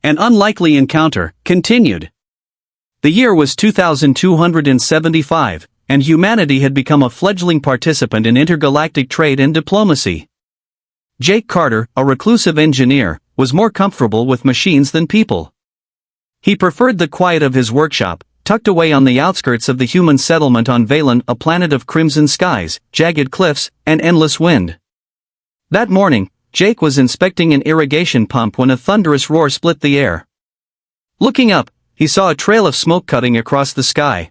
An unlikely encounter continued. The year was 2275, and humanity had become a fledgling participant in intergalactic trade and diplomacy. Jake Carter, a reclusive engineer, was more comfortable with machines than people. He preferred the quiet of his workshop, tucked away on the outskirts of the human settlement on Valen, a planet of crimson skies, jagged cliffs, and endless wind. That morning, Jake was inspecting an irrigation pump when a thunderous roar split the air. Looking up, he saw a trail of smoke cutting across the sky.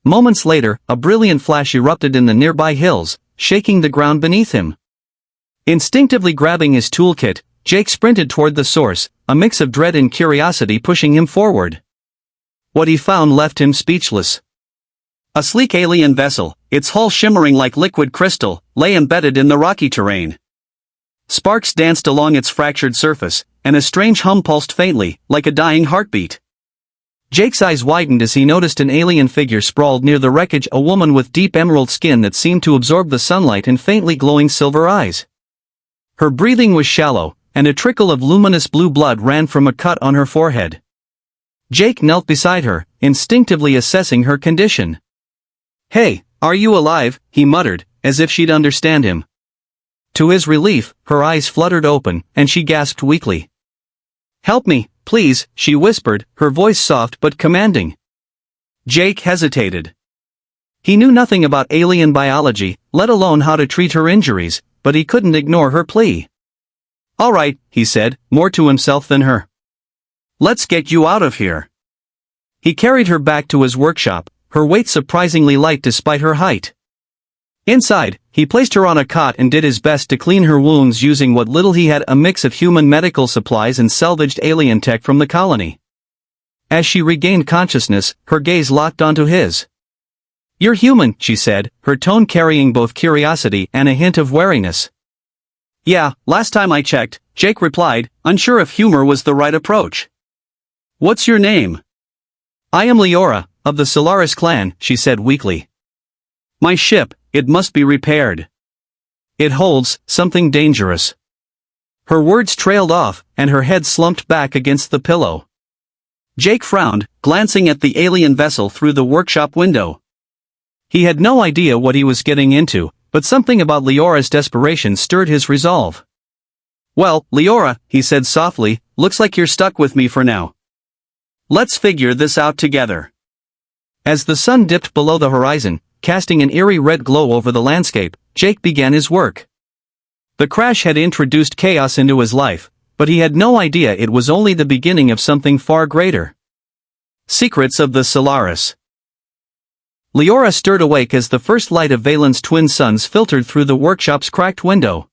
Moments later, a brilliant flash erupted in the nearby hills, shaking the ground beneath him. Instinctively grabbing his toolkit, Jake sprinted toward the source, a mix of dread and curiosity pushing him forward. What he found left him speechless. A sleek alien vessel, its hull shimmering like liquid crystal, lay embedded in the rocky terrain. Sparks danced along its fractured surface, and a strange hum pulsed faintly, like a dying heartbeat. Jake's eyes widened as he noticed an alien figure sprawled near the wreckage, a woman with deep emerald skin that seemed to absorb the sunlight and faintly glowing silver eyes. Her breathing was shallow, and a trickle of luminous blue blood ran from a cut on her forehead. Jake knelt beside her, instinctively assessing her condition. "Hey, are you alive?" he muttered, as if she'd understand him. To his relief, her eyes fluttered open, and she gasped weakly. "Help me, please," she whispered, her voice soft but commanding. Jake hesitated. He knew nothing about alien biology, let alone how to treat her injuries, but he couldn't ignore her plea. "All right," he said, more to himself than her. "Let's get you out of here." He carried her back to his workshop, her weight surprisingly light despite her height. Inside, he placed her on a cot and did his best to clean her wounds using what little he had, a mix of human medical supplies and salvaged alien tech from the colony. As she regained consciousness, her gaze locked onto his. "You're human," she said, her tone carrying both curiosity and a hint of wariness. "Yeah, last time I checked," Jake replied, unsure if humor was the right approach. "What's your name?" "I am Leora, of the Solaris clan," she said weakly. "My ship, it must be repaired. It holds something dangerous." Her words trailed off, and her head slumped back against the pillow. Jake frowned, glancing at the alien vessel through the workshop window. He had no idea what he was getting into, but something about Leora's desperation stirred his resolve. "Well, Leora," he said softly, "looks like you're stuck with me for now. Let's figure this out together." As the sun dipped below the horizon, casting an eerie red glow over the landscape, Jake began his work. The crash had introduced chaos into his life, but he had no idea it was only the beginning of something far greater. Secrets of the Solaris. Leora stirred awake as the first light of Valen's twin suns filtered through the workshop's cracked window.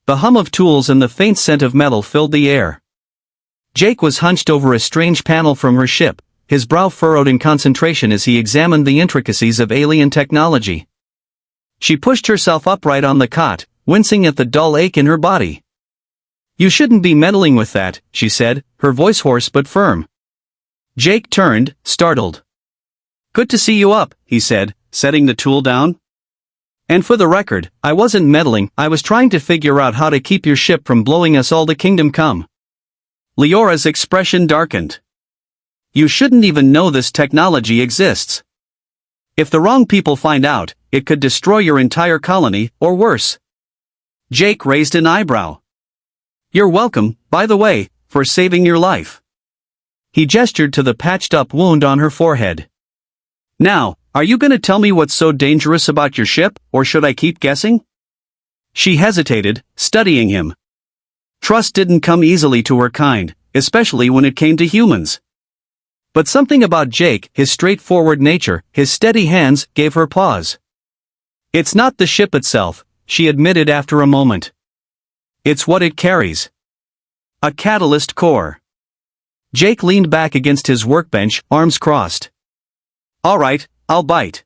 The hum of tools and the faint scent of metal filled the air. Jake was hunched over a strange panel from her ship, his brow furrowed in concentration as he examined the intricacies of alien technology. She pushed herself upright on the cot, wincing at the dull ache in her body. "You shouldn't be meddling with that," she said, her voice hoarse but firm. Jake turned, startled. "Good to see you up," he said, setting the tool down. "And for the record, I wasn't meddling, I was trying to figure out how to keep your ship from blowing us all to kingdom come." Leora's expression darkened. "You shouldn't even know this technology exists. If the wrong people find out, it could destroy your entire colony, or worse." Jake raised an eyebrow. "You're welcome, by the way, for saving your life." He gestured to the patched-up wound on her forehead. "Now, are you gonna tell me what's so dangerous about your ship, or should I keep guessing?" She hesitated, studying him. Trust didn't come easily to her kind, especially when it came to humans. But something about Jake, his straightforward nature, his steady hands, gave her pause. "It's not the ship itself," she admitted after a moment. "It's what it carries. A catalyst core." Jake leaned back against his workbench, arms crossed. "All right, I'll bite.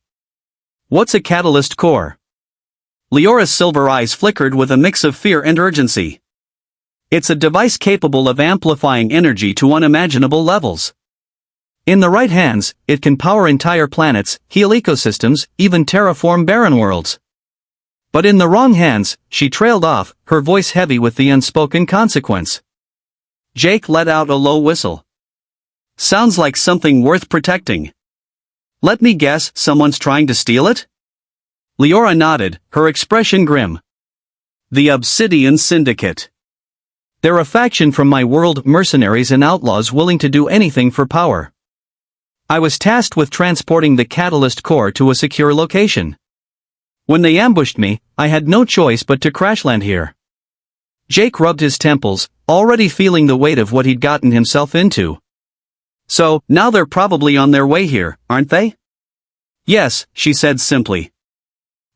What's a catalyst core?" Leora's silver eyes flickered with a mix of fear and urgency. "It's a device capable of amplifying energy to unimaginable levels. In the right hands, it can power entire planets, heal ecosystems, even terraform barren worlds. But in the wrong hands," she trailed off, her voice heavy with the unspoken consequence. Jake let out a low whistle. Sounds like something worth protecting. Let me guess, someone's trying to steal it? Leora nodded, her expression grim. The Obsidian Syndicate. They're a faction from my world, mercenaries and outlaws willing to do anything for power. I was tasked with transporting the catalyst core to a secure location. When they ambushed me, I had no choice but to crash land here. Jake rubbed his temples, already feeling the weight of what he'd gotten himself into. So, now they're probably on their way here, aren't they? Yes, she said simply.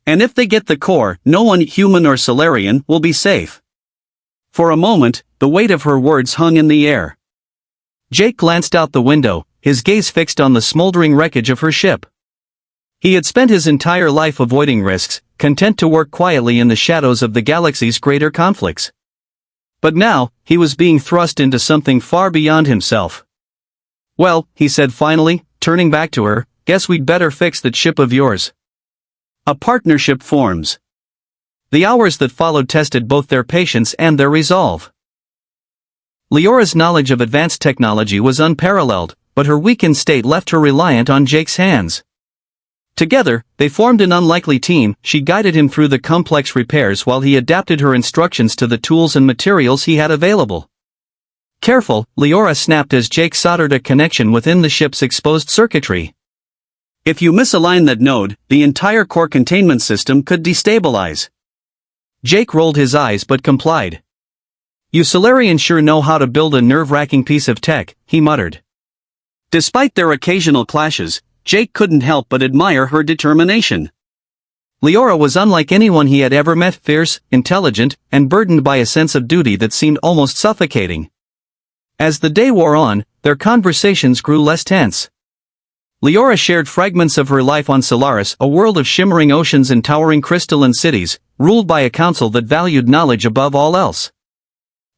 And if they get the core, no one, human or Solarian, will be safe. For a moment, the weight of her words hung in the air. Jake glanced out the window, his gaze fixed on the smoldering wreckage of her ship. He had spent his entire life avoiding risks, content to work quietly in the shadows of the galaxy's greater conflicts. But now, he was being thrust into something far beyond himself. Well, he said finally, turning back to her, guess we'd better fix that ship of yours. A partnership forms. The hours that followed tested both their patience and their resolve. Leora's knowledge of advanced technology was unparalleled, but her weakened state left her reliant on Jake's hands. Together, they formed an unlikely team. She guided him through the complex repairs while he adapted her instructions to the tools and materials he had available. Careful, Leora snapped as Jake soldered a connection within the ship's exposed circuitry. If you misalign that node, the entire core containment system could destabilize. Jake rolled his eyes but complied. You Solarians sure know how to build a nerve-wracking piece of tech, he muttered. Despite their occasional clashes, Jake couldn't help but admire her determination. Leora was unlike anyone he had ever met, fierce, intelligent, and burdened by a sense of duty that seemed almost suffocating. As the day wore on, their conversations grew less tense. Leora shared fragments of her life on Solaris, a world of shimmering oceans and towering crystalline cities, ruled by a council that valued knowledge above all else.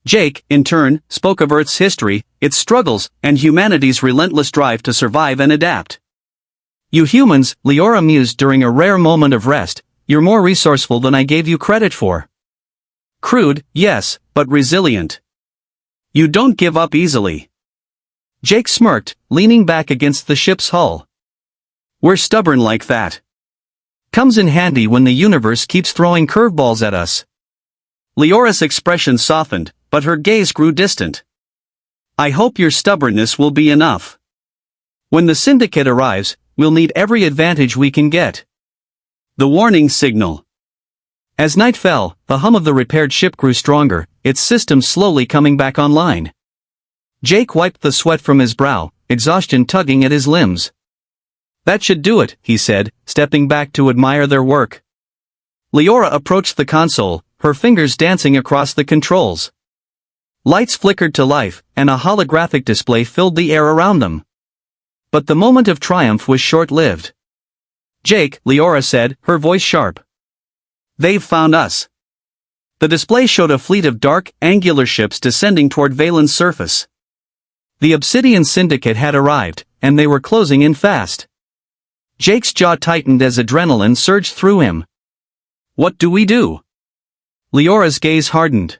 Jake, in turn, spoke of Earth's history, its struggles, and humanity's relentless drive to survive and adapt. You humans, Leora mused during a rare moment of rest, you're more resourceful than I gave you credit for. Crude, yes, but resilient. You don't give up easily. Jake smirked, leaning back against the ship's hull. We're stubborn like that. Comes in handy when the universe keeps throwing curveballs at us. Leora's expression softened, but her gaze grew distant. I hope your stubbornness will be enough. When the syndicate arrives, we'll need every advantage we can get. The warning signal. As night fell, the hum of the repaired ship grew stronger, its systems slowly coming back online. Jake wiped the sweat from his brow, exhaustion tugging at his limbs. That should do it, he said, stepping back to admire their work. Leora approached the console, her fingers dancing across the controls. Lights flickered to life, and a holographic display filled the air around them. But the moment of triumph was short-lived. Jake, Leora said, her voice sharp. They've found us. The display showed a fleet of dark, angular ships descending toward Valen's surface. The Obsidian Syndicate had arrived, and they were closing in fast. Jake's jaw tightened as adrenaline surged through him. What do we do? Leora's gaze hardened.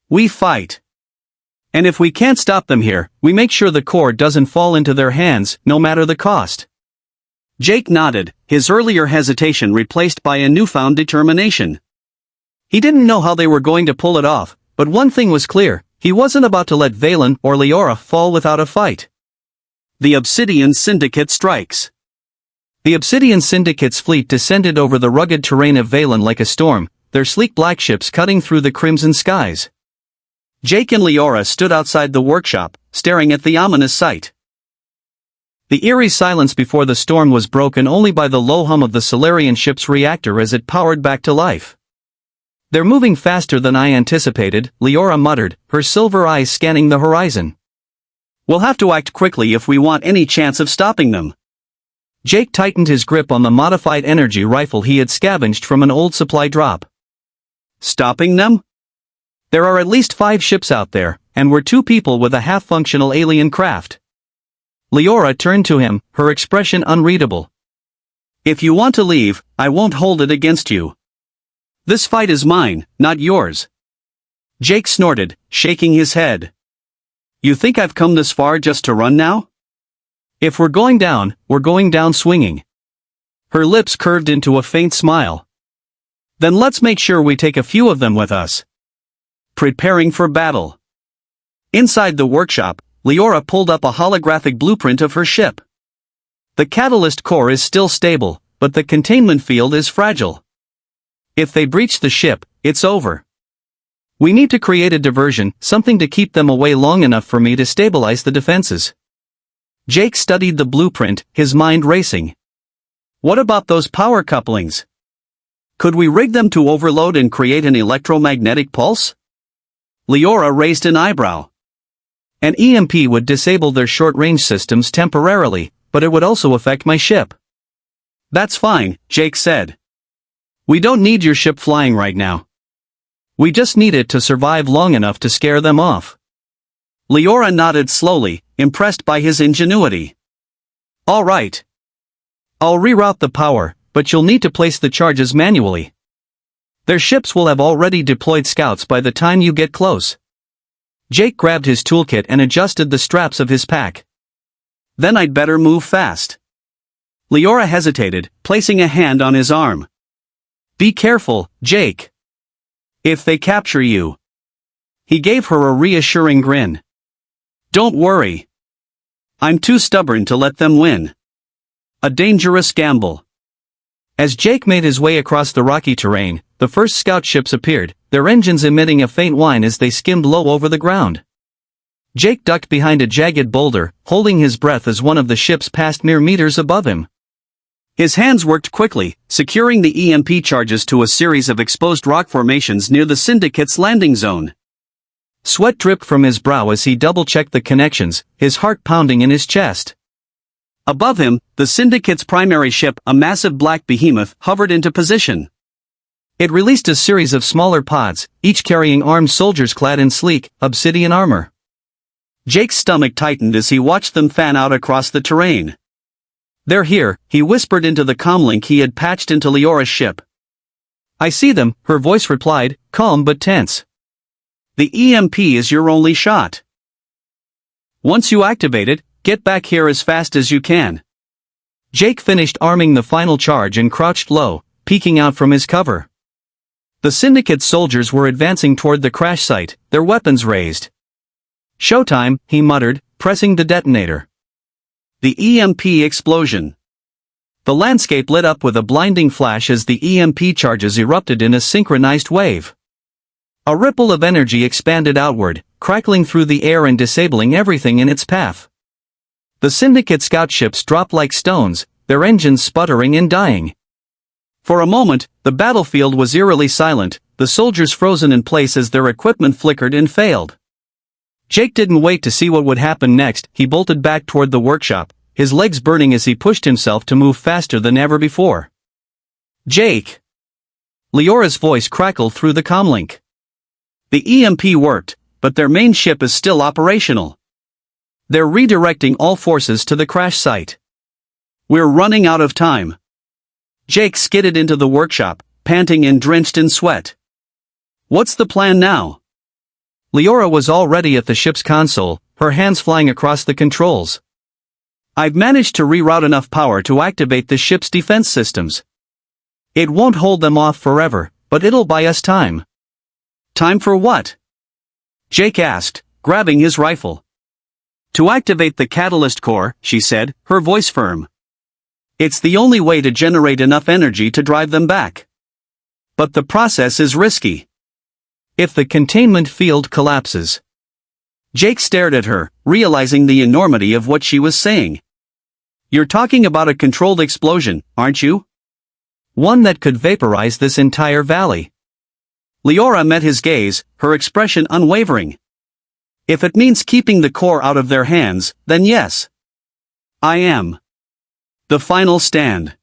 We fight. And if we can't stop them here, we make sure the core doesn't fall into their hands, no matter the cost. Jake nodded, his earlier hesitation replaced by a newfound determination. He didn't know how they were going to pull it off, but one thing was clear, he wasn't about to let Valen or Leora fall without a fight. The Obsidian Syndicate strikes. The Obsidian Syndicate's fleet descended over the rugged terrain of Valen like a storm, their sleek black ships cutting through the crimson skies. Jake and Leora stood outside the workshop, staring at the ominous sight. The eerie silence before the storm was broken only by the low hum of the Solarian ship's reactor as it powered back to life. They're moving faster than I anticipated, Leora muttered, her silver eyes scanning the horizon. We'll have to act quickly if we want any chance of stopping them. Jake tightened his grip on the modified energy rifle he had scavenged from an old supply drop. Stopping them? There are at least 5 ships out there, and we're 2 people with a half-functional alien craft. Leora turned to him, her expression unreadable. If you want to leave, I won't hold it against you. This fight is mine, not yours. Jake snorted, shaking his head. You think I've come this far just to run now? If we're going down swinging. Her lips curved into a faint smile. Then let's make sure we take a few of them with us. Preparing for battle. Inside the workshop, Leora pulled up a holographic blueprint of her ship. The catalyst core is still stable, but the containment field is fragile. If they breach the ship, it's over. We need to create a diversion, something to keep them away long enough for me to stabilize the defenses. Jake studied the blueprint, his mind racing. What about those power couplings? Could we rig them to overload and create an electromagnetic pulse? Leora raised an eyebrow. An EMP would disable their short-range systems temporarily, but it would also affect my ship. That's fine, Jake said. We don't need your ship flying right now. We just need it to survive long enough to scare them off. Leora nodded slowly, impressed by his ingenuity. All right. I'll reroute the power, but you'll need to place the charges manually. Their ships will have already deployed scouts by the time you get close. Jake grabbed his toolkit and adjusted the straps of his pack. Then I'd better move fast. Leora hesitated, placing a hand on his arm. Be careful, Jake. If they capture you. He gave her a reassuring grin. Don't worry. I'm too stubborn to let them win. A dangerous gamble. As Jake made his way across the rocky terrain, the first scout ships appeared, their engines emitting a faint whine as they skimmed low over the ground. Jake ducked behind a jagged boulder, holding his breath as one of the ships passed mere meters above him. His hands worked quickly, securing the EMP charges to a series of exposed rock formations near the Syndicate's landing zone. Sweat dripped from his brow as he double-checked the connections, his heart pounding in his chest. Above him, the Syndicate's primary ship, a massive black behemoth, hovered into position. It released a series of smaller pods, each carrying armed soldiers clad in sleek, obsidian armor. Jake's stomach tightened as he watched them fan out across the terrain. They're here, he whispered into the comlink he had patched into Leora's ship. I see them, her voice replied, calm but tense. The EMP is your only shot. Once you activate it, get back here as fast as you can. Jake finished arming the final charge and crouched low, peeking out from his cover. The Syndicate soldiers were advancing toward the crash site, their weapons raised. Showtime, he muttered, pressing the detonator. The EMP explosion. The landscape lit up with a blinding flash as the EMP charges erupted in a synchronized wave. A ripple of energy expanded outward, crackling through the air and disabling everything in its path. The Syndicate scout ships dropped like stones, their engines sputtering and dying. For a moment, the battlefield was eerily silent, the soldiers frozen in place as their equipment flickered and failed. Jake didn't wait to see what would happen next, he bolted back toward the workshop, his legs burning as he pushed himself to move faster than ever before. Jake! Leora's voice crackled through the comlink. The EMP worked, but their main ship is still operational. They're redirecting all forces to the crash site. We're running out of time. Jake skidded into the workshop, panting and drenched in sweat. What's the plan now? Leora was already at the ship's console, her hands flying across the controls. I've managed to reroute enough power to activate the ship's defense systems. It won't hold them off forever, but it'll buy us time. Time for what? Jake asked, grabbing his rifle. To activate the catalyst core, she said, her voice firm. It's the only way to generate enough energy to drive them back. But the process is risky. If the containment field collapses. Jake stared at her, realizing the enormity of what she was saying. You're talking about a controlled explosion, aren't you? One that could vaporize this entire valley. Leora met his gaze, her expression unwavering. If it means keeping the core out of their hands, then yes. I am. The final stand.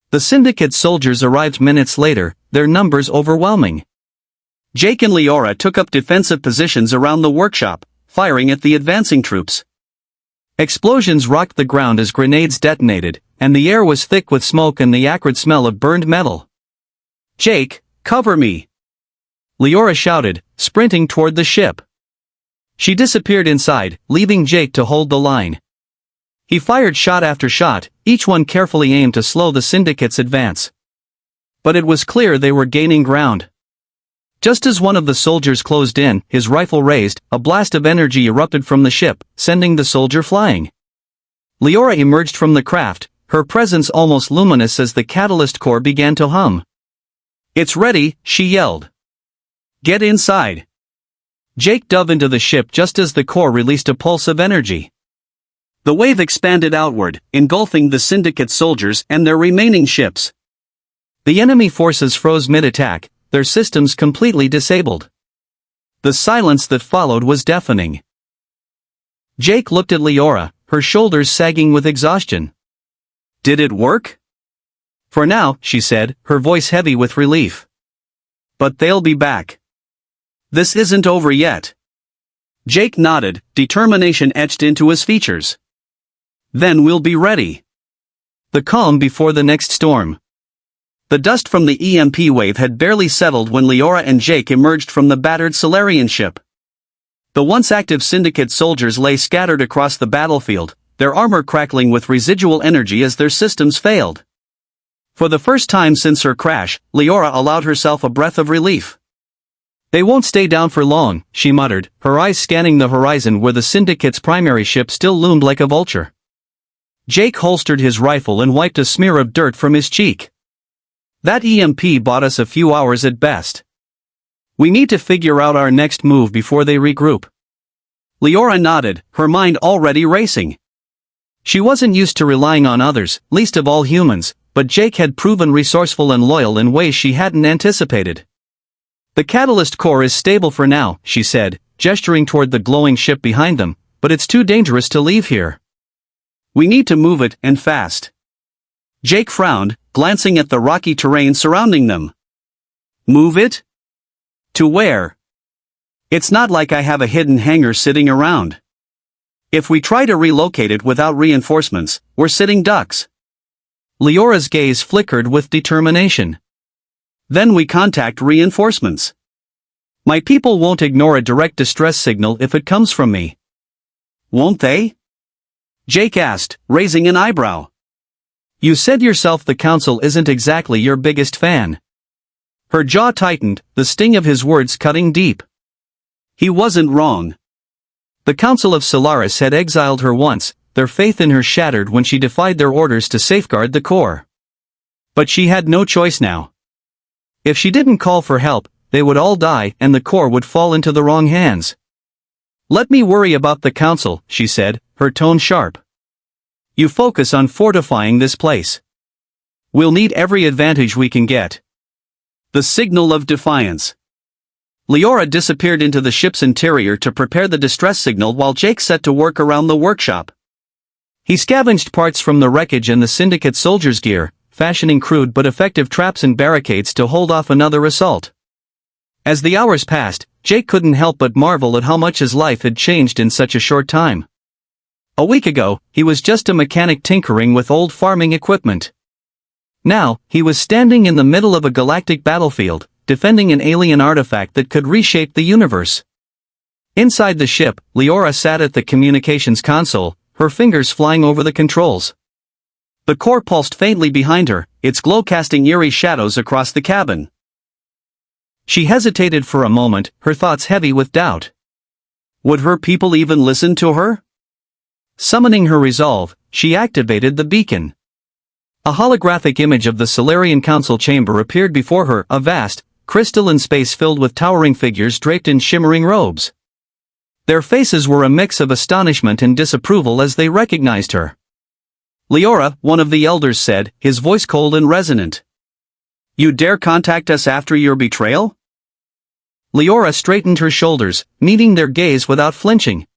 The Syndicate soldiers arrived minutes later, their numbers overwhelming. Jake and Leora took up defensive positions around the workshop, firing at the advancing troops. Explosions rocked the ground as grenades detonated, and the air was thick with smoke and the acrid smell of burned metal. Jake, cover me! Leora shouted, sprinting toward the ship. She disappeared inside, leaving Jake to hold the line. He fired shot after shot, each one carefully aimed to slow the syndicate's advance. But it was clear they were gaining ground. Just as one of the soldiers closed in, his rifle raised, a blast of energy erupted from the ship, sending the soldier flying. Leora emerged from the craft, her presence almost luminous as the catalyst core began to hum. "It's ready," she yelled. "Get inside." Jake dove into the ship just as the core released a pulse of energy. The wave expanded outward, engulfing the syndicate soldiers and their remaining ships. The enemy forces froze mid-attack, their systems completely disabled. The silence that followed was deafening. Jake looked at Leora, her shoulders sagging with exhaustion. "Did it work?" "For now," she said, her voice heavy with relief. "But they'll be back. This isn't over yet." Jake nodded, determination etched into his features. "Then we'll be ready." The calm before the next storm. The dust from the EMP wave had barely settled when Leora and Jake emerged from the battered Solarian ship. The once active syndicate soldiers lay scattered across the battlefield, their armor crackling with residual energy as their systems failed. For the first time since her crash, Leora allowed herself a breath of relief. "They won't stay down for long," she muttered, her eyes scanning the horizon where the syndicate's primary ship still loomed like a vulture. Jake holstered his rifle and wiped a smear of dirt from his cheek. "That EMP bought us a few hours at best. We need to figure out our next move before they regroup." Leora nodded, her mind already racing. She wasn't used to relying on others, least of all humans, but Jake had proven resourceful and loyal in ways she hadn't anticipated. "The catalyst core is stable for now," she said, gesturing toward the glowing ship behind them, "but it's too dangerous to leave here. We need to move it, and fast." Jake frowned, glancing at the rocky terrain surrounding them. "Move it? To where? It's not like I have a hidden hangar sitting around. If we try to relocate it without reinforcements, we're sitting ducks." Leora's gaze flickered with determination. "Then we contact reinforcements. My people won't ignore a direct distress signal if it comes from me." "Won't they?" Jake asked, raising an eyebrow. "You said yourself the council isn't exactly your biggest fan." Her jaw tightened, the sting of his words cutting deep. He wasn't wrong. The Council of Solaris had exiled her once, their faith in her shattered when she defied their orders to safeguard the core. But she had no choice now. If she didn't call for help, they would all die and the core would fall into the wrong hands. "Let me worry about the council," she said, her tone sharp. "You focus on fortifying this place. We'll need every advantage we can get." The signal of defiance. Leora disappeared into the ship's interior to prepare the distress signal while Jake set to work around the workshop. He scavenged parts from the wreckage and the syndicate soldiers' gear, fashioning crude but effective traps and barricades to hold off another assault. As the hours passed, Jake couldn't help but marvel at how much his life had changed in such a short time. A week ago, he was just a mechanic tinkering with old farming equipment. Now, he was standing in the middle of a galactic battlefield, defending an alien artifact that could reshape the universe. Inside the ship, Leora sat at the communications console, her fingers flying over the controls. The core pulsed faintly behind her, its glow casting eerie shadows across the cabin. She hesitated for a moment, her thoughts heavy with doubt. Would her people even listen to her? Summoning her resolve, she activated the beacon. A holographic image of the Solarian Council chamber appeared before her, a vast, crystalline space filled with towering figures draped in shimmering robes. Their faces were a mix of astonishment and disapproval as they recognized her. "Leora," one of the elders said, his voice cold and resonant. "You dare contact us after your betrayal?" Leora straightened her shoulders, meeting their gaze without flinching.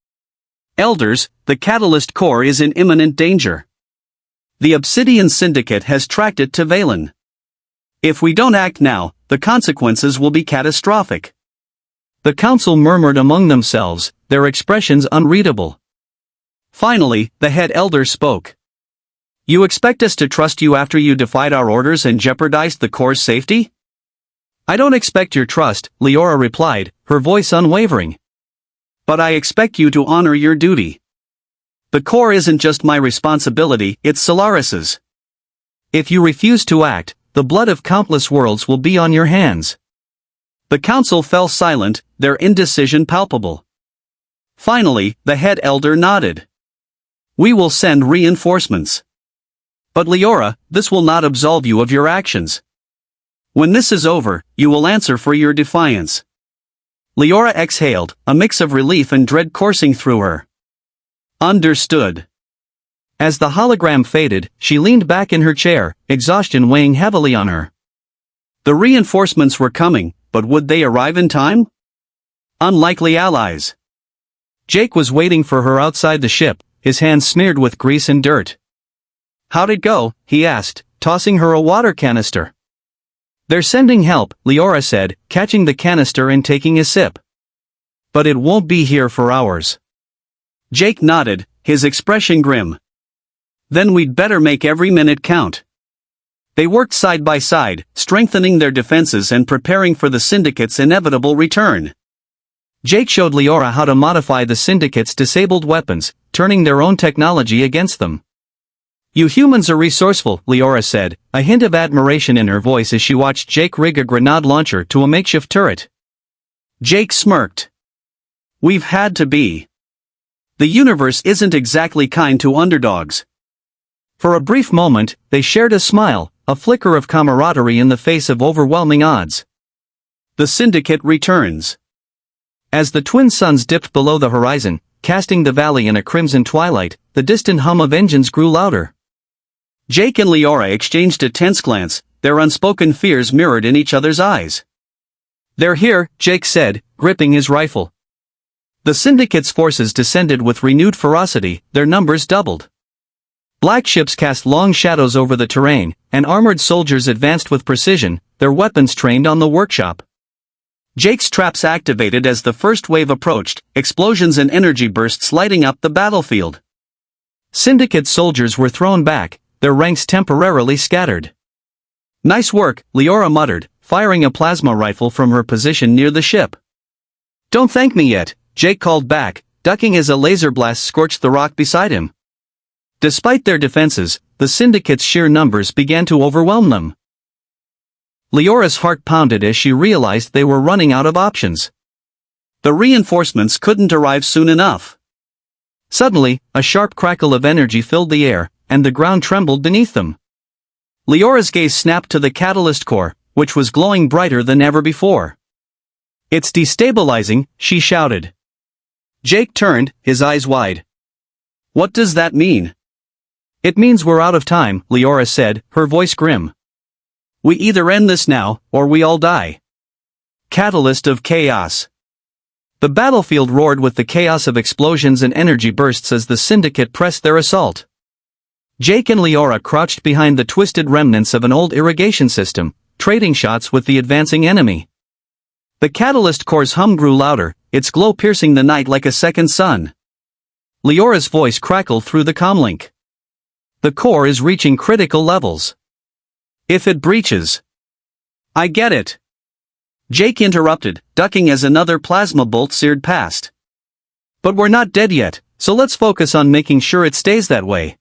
"Elders, the catalyst core is in imminent danger. The Obsidian Syndicate has tracked it to Valen. If we don't act now, the consequences will be catastrophic." The council murmured among themselves, their expressions unreadable. Finally, the head elder spoke. "You expect us to trust you after you defied our orders and jeopardized the core's safety?" "I don't expect your trust," Leora replied, her voice unwavering. But I expect you to honor your duty. The core isn't just my responsibility, it's Solaris's. If you refuse to act, the blood of countless worlds will be on your hands. The council fell silent, their indecision palpable. Finally, the head elder nodded. We will send reinforcements. But Leora, this will not absolve you of your actions. When this is over, you will answer for your defiance. Leora exhaled, a mix of relief and dread coursing through her. Understood. As the hologram faded, she leaned back in her chair, exhaustion weighing heavily on her. The reinforcements were coming, but would they arrive in time? Unlikely allies. Jake was waiting for her outside the ship, his hands smeared with grease and dirt. How'd it go? He asked, tossing her a water canister. They're sending help, Leora said, catching the canister and taking a sip. But it won't be here for hours. Jake nodded, his expression grim. Then we'd better make every minute count. They worked side by side, strengthening their defenses and preparing for the Syndicate's inevitable return. Jake showed Leora how to modify the Syndicate's disabled weapons, turning their own technology against them. You humans are resourceful, Leora said, a hint of admiration in her voice as she watched Jake rig a grenade launcher to a makeshift turret. Jake smirked. We've had to be. The universe isn't exactly kind to underdogs. For a brief moment, they shared a smile, a flicker of camaraderie in the face of overwhelming odds. The Syndicate returns. As the twin suns dipped below the horizon, casting the valley in a crimson twilight, the distant hum of engines grew louder. Jake and Leora exchanged a tense glance, their unspoken fears mirrored in each other's eyes. They're here, Jake said, gripping his rifle. The Syndicate's forces descended with renewed ferocity, their numbers doubled. Black ships cast long shadows over the terrain, and armored soldiers advanced with precision, their weapons trained on the workshop. Jake's traps activated as the first wave approached, explosions and energy bursts lighting up the battlefield. Syndicate soldiers were thrown back, their ranks temporarily scattered. Nice work, Leora muttered, firing a plasma rifle from her position near the ship. Don't thank me yet, Jake called back, ducking as a laser blast scorched the rock beside him. Despite their defenses, the Syndicate's sheer numbers began to overwhelm them. Leora's heart pounded as she realized they were running out of options. The reinforcements couldn't arrive soon enough. Suddenly, a sharp crackle of energy filled the air, and the ground trembled beneath them. Leora's gaze snapped to the catalyst core, which was glowing brighter than ever before. It's destabilizing, she shouted. Jake turned, his eyes wide. What does that mean? It means we're out of time, Leora said, her voice grim. We either end this now, or we all die. Catalyst of chaos. The battlefield roared with the chaos of explosions and energy bursts as the Syndicate pressed their assault. Jake and Leora crouched behind the twisted remnants of an old irrigation system, trading shots with the advancing enemy. The catalyst core's hum grew louder, its glow piercing the night like a second sun. Leora's voice crackled through the comlink. The core is reaching critical levels. If it breaches. I get it. Jake interrupted, ducking as another plasma bolt seared past. But we're not dead yet, so let's focus on making sure it stays that way.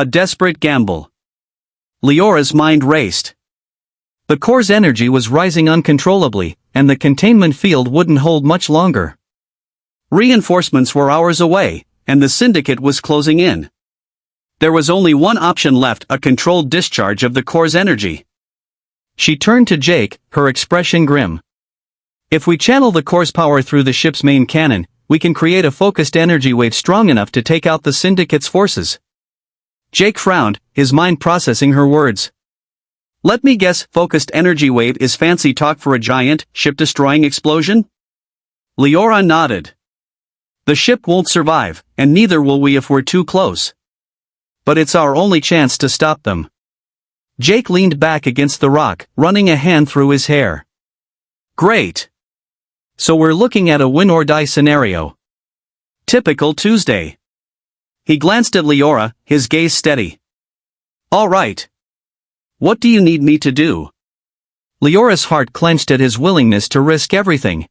A desperate gamble. Leora's mind raced. The core's energy was rising uncontrollably, and the containment field wouldn't hold much longer. Reinforcements were hours away, and the Syndicate was closing in. There was only one option left, a controlled discharge of the core's energy. She turned to Jake, her expression grim. If we channel the core's power through the ship's main cannon, we can create a focused energy wave strong enough to take out the Syndicate's forces. Jake frowned, his mind processing her words. Let me guess, focused energy wave is fancy talk for a giant, ship-destroying explosion? Leora nodded. The ship won't survive, and neither will we if we're too close. But it's our only chance to stop them. Jake leaned back against the rock, running a hand through his hair. Great. So we're looking at a win-or-die scenario. Typical Tuesday. He glanced at Leora, his gaze steady. All right. What do you need me to do? Leora's heart clenched at his willingness to risk everything.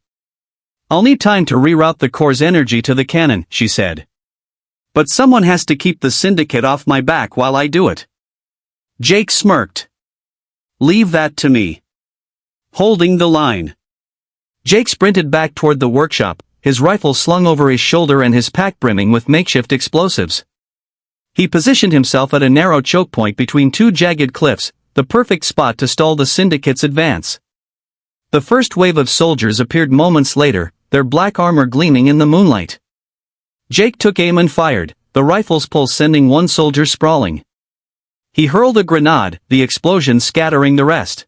I'll need time to reroute the core's energy to the cannon, she said. But someone has to keep the syndicate off my back while I do it. Jake smirked. Leave that to me. Holding the line. Jake sprinted back toward the workshop, his rifle slung over his shoulder and his pack brimming with makeshift explosives. He positioned himself at a narrow choke point between two jagged cliffs, the perfect spot to stall the syndicate's advance. The first wave of soldiers appeared moments later, their black armor gleaming in the moonlight. Jake took aim and fired, the rifle's pulse sending one soldier sprawling. He hurled a grenade, the explosion scattering the rest.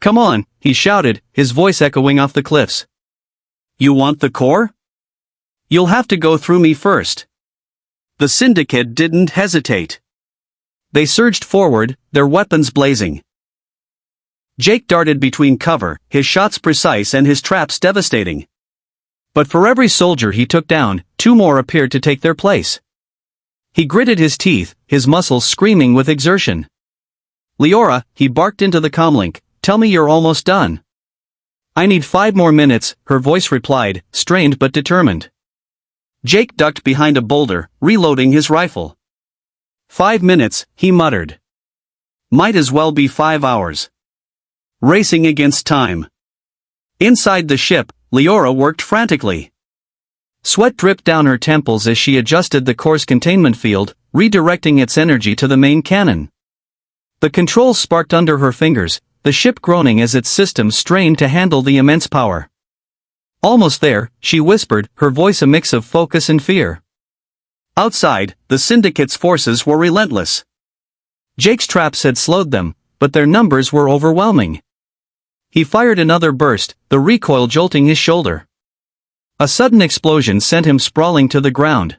Come on, he shouted, his voice echoing off the cliffs. You want the core? You'll have to go through me first. The syndicate didn't hesitate. They surged forward, their weapons blazing. Jake darted between cover, his shots precise and his traps devastating. But for every soldier he took down, two more appeared to take their place. He gritted his teeth, his muscles screaming with exertion. Leora, he barked into the comlink, tell me you're almost done. I need 5 more minutes, her voice replied, strained but determined. Jake ducked behind a boulder, reloading his rifle. 5 minutes, he muttered. Might as well be 5 hours. Racing against time. Inside the ship, Leora worked frantically. Sweat dripped down her temples as she adjusted the core's containment field, redirecting its energy to the main cannon. The controls sparked under her fingers, the ship groaning as its systems strained to handle the immense power. Almost there, she whispered, her voice a mix of focus and fear. Outside, the syndicate's forces were relentless. Jake's traps had slowed them, but their numbers were overwhelming. He fired another burst, the recoil jolting his shoulder. A sudden explosion sent him sprawling to the ground.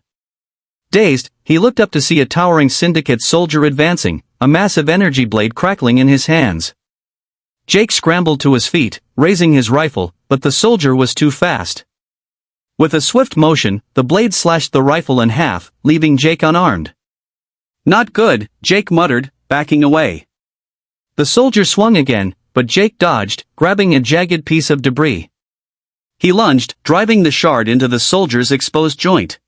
Dazed, he looked up to see a towering syndicate soldier advancing, a massive energy blade crackling in his hands. Jake scrambled to his feet, raising his rifle, but the soldier was too fast. With a swift motion, the blade slashed the rifle in half, leaving Jake unarmed. Not good, Jake muttered, backing away. The soldier swung again, but Jake dodged, grabbing a jagged piece of debris. He lunged, driving the shard into the soldier's exposed joint.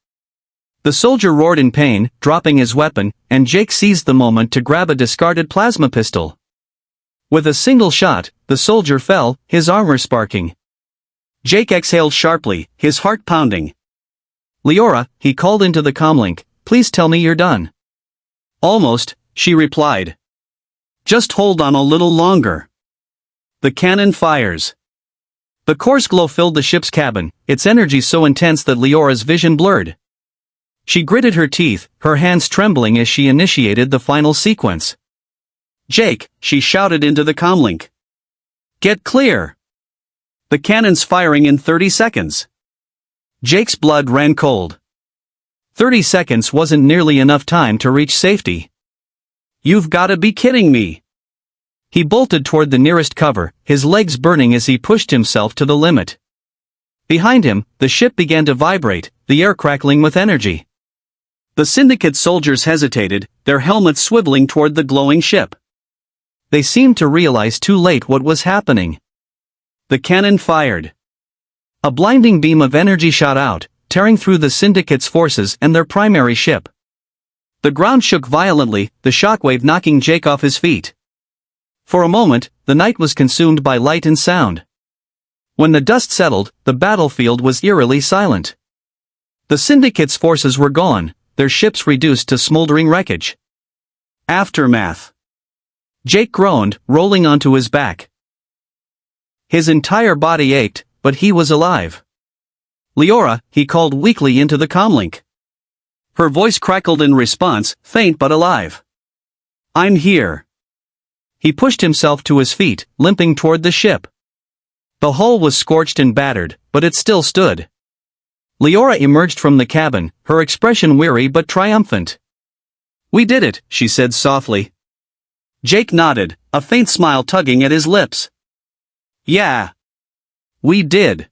The soldier roared in pain, dropping his weapon, and Jake seized the moment to grab a discarded plasma pistol. With a single shot, the soldier fell, his armor sparking. Jake exhaled sharply, his heart pounding. Leora, he called into the comlink, please tell me you're done. Almost, she replied. Just hold on a little longer. The cannon fires. The coarse glow filled the ship's cabin, its energy so intense that Leora's vision blurred. She gritted her teeth, her hands trembling as she initiated the final sequence. Jake, she shouted into the comlink. Get clear. The cannon's firing in 30 seconds. Jake's blood ran cold. 30 seconds wasn't nearly enough time to reach safety. You've gotta be kidding me. He bolted toward the nearest cover, his legs burning as he pushed himself to the limit. Behind him, the ship began to vibrate, the air crackling with energy. The syndicate soldiers hesitated, their helmets swiveling toward the glowing ship. They seemed to realize too late what was happening. The cannon fired. A blinding beam of energy shot out, tearing through the syndicate's forces and their primary ship. The ground shook violently, the shockwave knocking Jake off his feet. For a moment, the night was consumed by light and sound. When the dust settled, the battlefield was eerily silent. The syndicate's forces were gone, their ships reduced to smoldering wreckage. Aftermath. Jake groaned, rolling onto his back. His entire body ached, but he was alive. Leora, he called weakly into the comlink. Her voice crackled in response, faint but alive. I'm here. He pushed himself to his feet, limping toward the ship. The hull was scorched and battered, but it still stood. Leora emerged from the cabin, her expression weary but triumphant. We did it, she said softly. Jake nodded, a faint smile tugging at his lips. Yeah. We did.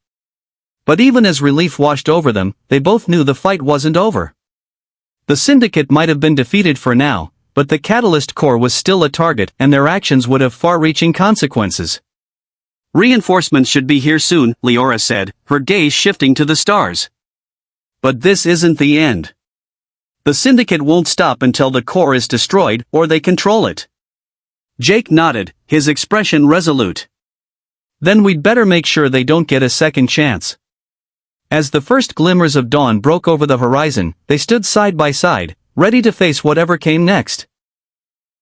But even as relief washed over them, they both knew the fight wasn't over. The syndicate might have been defeated for now, but the Catalyst Core was still a target and their actions would have far-reaching consequences. Reinforcements should be here soon, Leora said, her gaze shifting to the stars. But this isn't the end. The Syndicate won't stop until the core is destroyed or they control it. Jake nodded, his expression resolute. Then we'd better make sure they don't get a second chance. As the first glimmers of dawn broke over the horizon, they stood side by side, ready to face whatever came next.